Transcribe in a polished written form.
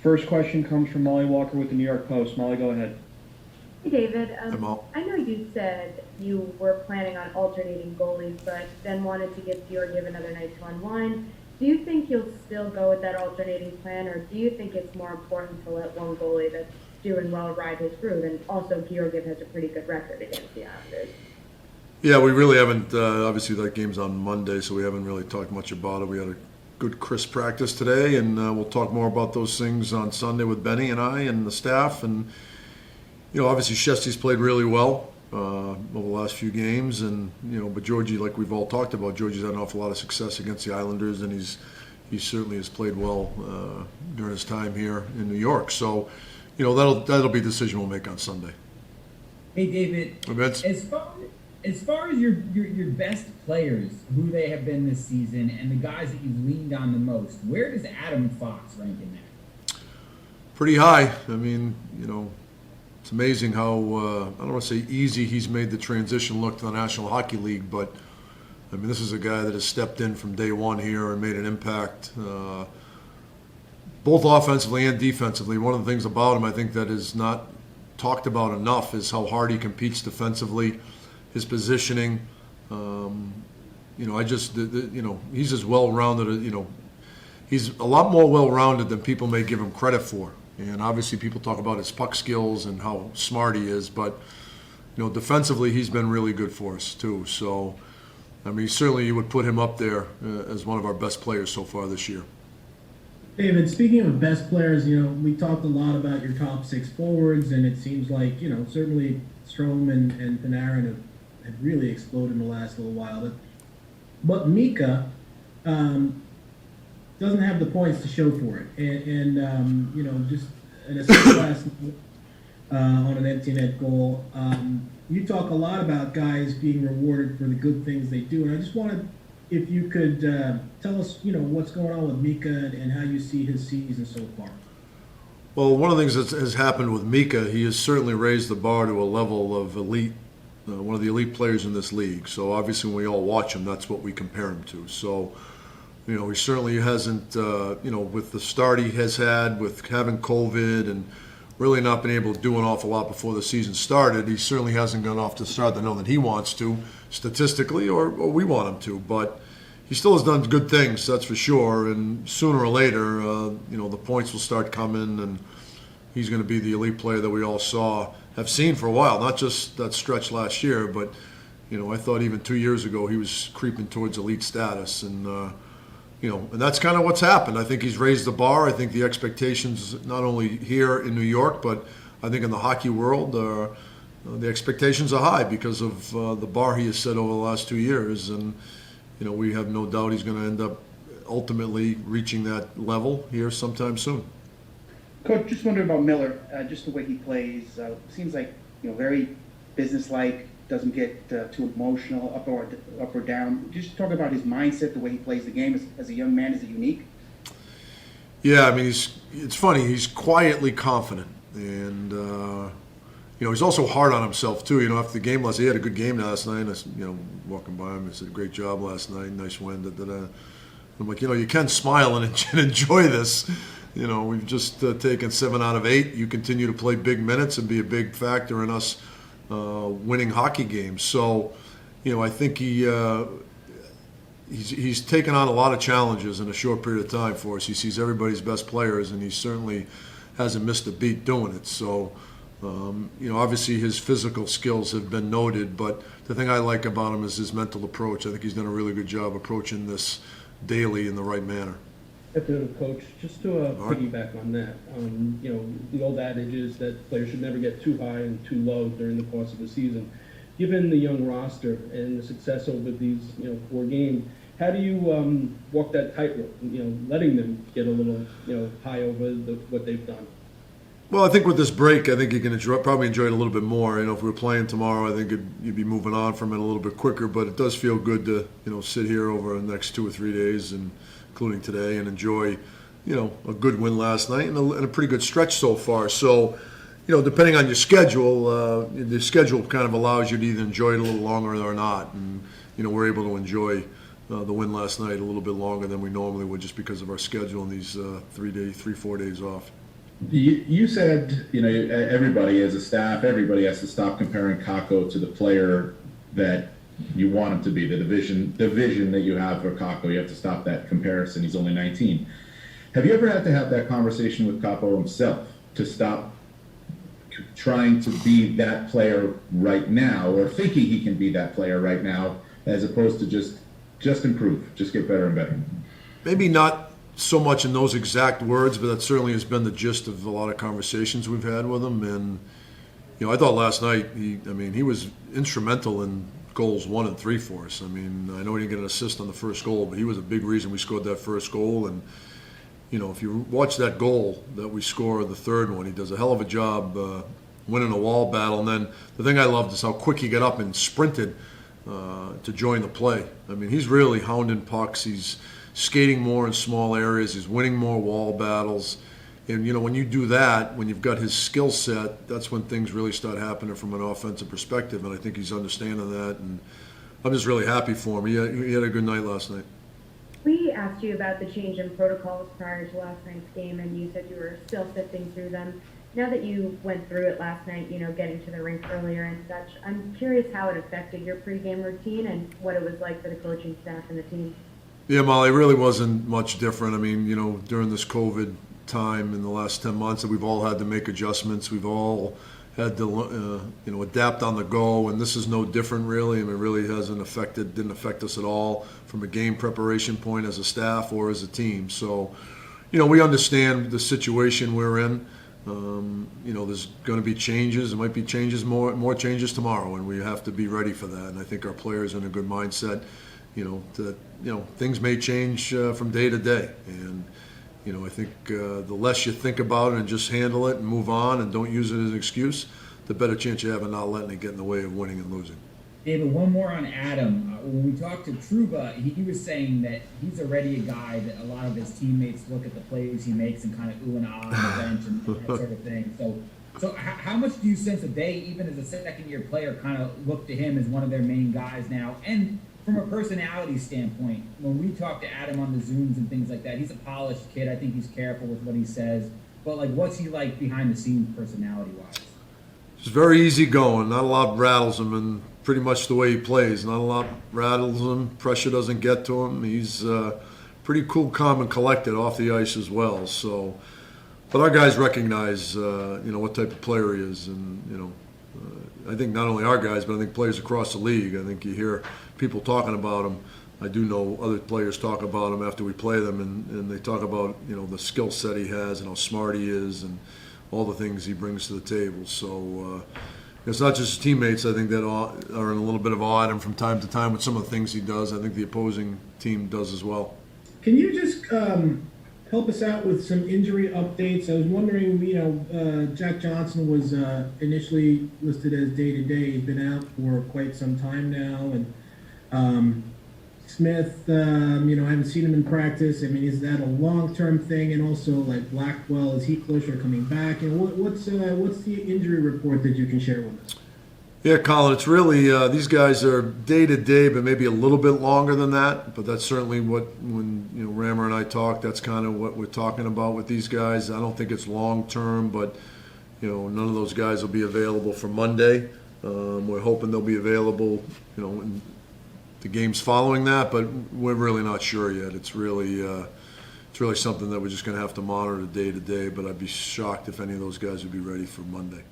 First question comes from Molly Walker with the New York Post. Molly, go ahead. Hey David, Hey, Mo. I know you said you were planning on alternating goalies, but then wanted to give Georgiev another night to unwind. Do you think you'll still go with that alternating plan, or do you think it's more important to let one goalie that's doing well ride his groove? And also, Georgiev has a pretty good record against the Islanders. Yeah, we really haven't. Obviously, that game's on Monday, so we haven't really talked much about it. We had a good, crisp practice today, and we'll talk more about those things on Sunday with Benny and I and the staff. And obviously, Shesty's played really well over the last few games, and but Georgie, like we've all talked about, Georgie's had an awful lot of success against the Islanders, and he certainly has played well during his time here in New York. So, that'll be a decision we'll make on Sunday. Hey David, Vince? as far as your best players, who they have been this season, and the guys that you've leaned on the most, where does Adam Fox rank in that? Pretty high. I mean, it's amazing how, I don't want to say easy he's made the transition look to the National Hockey League, but, I mean, this is a guy that has stepped in from day one here and made an impact, both offensively and defensively. One of the things about him I think that is not talked about enough is how hard he competes defensively, his positioning. He's as well-rounded, he's a lot more well-rounded than people may give him credit for. And obviously people talk about his puck skills and how smart he is, but, defensively he's been really good for us too. So, I mean, certainly you would put him up there as one of our best players so far this year. David, speaking of best players, we talked a lot about your top six forwards, and it seems like, certainly Strome and Panarin have really exploded in the last little while. But Mika doesn't have the points to show for it. And just an assist last night on an empty net goal. You talk a lot about guys being rewarded for the good things they do, and I just wanted, if you could tell us, what's going on with Mika and how you see his season so far. Well, one of the things that has happened with Mika, he has certainly raised the bar to a level of elite, one of the elite players in this league. So obviously when we all watch him, that's what we compare him to. So, he certainly hasn't, with the start he has had, with having COVID and really not been able to do an awful lot before the season started, he certainly hasn't gone off to the start that he wants to, statistically, or we want him to. But he still has done good things, that's for sure. And sooner or later, the points will start coming, and he's going to be the elite player that we all have seen for a while. Not just that stretch last year, but I thought even 2 years ago he was creeping towards elite status, and and that's kind of what's happened. I think he's raised the bar. I think the expectations, not only here in New York, but I think in the hockey world, the expectations are high because of the bar he has set over the last 2 years. And, we have no doubt he's going to end up ultimately reaching that level here sometime soon. Coach, just wondering about Miller, just the way he plays. Seems like, very businesslike, doesn't get too emotional, up or down. Just talk about his mindset, the way he plays the game as a young man. Is it unique? Yeah, I mean, it's funny. He's quietly confident, and he's also hard on himself too. After the game he had a good game last night. Walking by him, he said, "Great job last night, nice win." I'm like, you can smile and enjoy this. We've just taken 7 out of 8. You continue to play big minutes and be a big factor in us winning hockey games. So, I think he's taken on a lot of challenges in a short period of time for us. He sees everybody's best players, and he certainly hasn't missed a beat doing it. So, obviously his physical skills have been noted, but the thing I like about him is his mental approach. I think he's done a really good job approaching this daily in the right manner. Coach, just to piggyback on that, the old adage is that players should never get too high and too low during the course of the season. Given the young roster and the success over these 4 games, how do you walk that tightrope? Letting them get a little high over what they've done. Well, I think with this break, I think you can probably enjoy it a little bit more. If we were playing tomorrow, I think you'd be moving on from it a little bit quicker. But it does feel good to sit here over the next 2 or 3 days, and including today, and enjoy a good win last night and a pretty good stretch so far. So, depending on your schedule, the schedule kind of allows you to either enjoy it a little longer or not. And we're able to enjoy the win last night a little bit longer than we normally would, just because of our schedule and these 3-4 days off. You said, everybody as a staff, everybody has to stop comparing Kakko to the player that you want him to be, the vision that you have for Kakko. You have to stop that comparison. He's only 19. Have you ever had to have that conversation with Kaapo himself to stop trying to be that player right now, or thinking he can be that player right now, as opposed to just improve, just get better and better? Maybe not so much in those exact words, but that certainly has been the gist of a lot of conversations we've had with him. And I thought last night he was instrumental in goals 1 and 3 for us. I know he didn't get an assist on the first goal, but he was a big reason we scored that first goal. And if you watch that goal that we score, the third one, he does a hell of a job winning a wall battle. And then the thing I loved is how quick he got up and sprinted to join the play. He's really hounding pucks. He's skating more in small areas. He's winning more wall battles. And, when you do that, when you've got his skill set, that's when things really start happening from an offensive perspective. And I think he's understanding that. And I'm just really happy for him. He had a good night last night. We asked you about the change in protocols prior to last night's game, and you said you were still sifting through them. Now that you went through it last night, getting to the rink earlier and such, I'm curious how it affected your pregame routine and what it was like for the coaching staff and the team. Yeah, Molly, it really wasn't much different. During this COVID time in the last 10 months, we've all had to make adjustments. We've all had to, adapt on the go, and this is no different, really. It really didn't affect us at all from a game preparation point as a staff or as a team. So, we understand the situation we're in. There's going to be changes. There might be changes, more changes tomorrow, and we have to be ready for that. And I think our players are in a good mindset. Things may change from day to day, and I think the less you think about it and just handle it and move on and don't use it as an excuse, the better chance you have of not letting it get in the way of winning and losing. David, one more on Adam. When we talked to Trouba, he was saying that he's already a guy that a lot of his teammates look at the plays he makes and kind of ooh and ah on the bench and that sort of thing. So how much do you sense that they, even as a second-year player, kind of look to him as one of their main guys now? And from a personality standpoint, when we talk to Adam on the Zooms and things like that, he's a polished kid. I think he's careful with what he says. But, what's he like behind the scenes personality-wise? He's very easygoing. Not a lot rattles him, and pretty much the way he plays. Not a lot rattles him. Pressure doesn't get to him. He's pretty cool, calm, and collected off the ice as well. So, but our guys recognize, what type of player he is, and I think not only our guys, but I think players across the league. I think you hear people talking about him. I do know other players talk about him after we play them, and they talk about the skill set he has and how smart he is and all the things he brings to the table. So it's not just his teammates, I think, that are in a little bit of awe at him from time to time with some of the things he does. I think the opposing team does as well. Can you just help us out with some injury updates? I was wondering, Jack Johnson was initially listed as day-to-day. He's been out for quite some time now. And Smith, I haven't seen him in practice. Is that a long-term thing? And also, Blackwell, is he closer to coming back? And what's the injury report that you can share with us? Yeah, Colin, it's really, these guys are day-to-day, but maybe a little bit longer than that. But that's certainly when Rammer and I talk, that's kind of what we're talking about with these guys. I don't think it's long-term, but, none of those guys will be available for Monday. We're hoping they'll be available, in the games following that, but we're really not sure yet. It's really something that we're just going to have to monitor day-to-day, but I'd be shocked if any of those guys would be ready for Monday.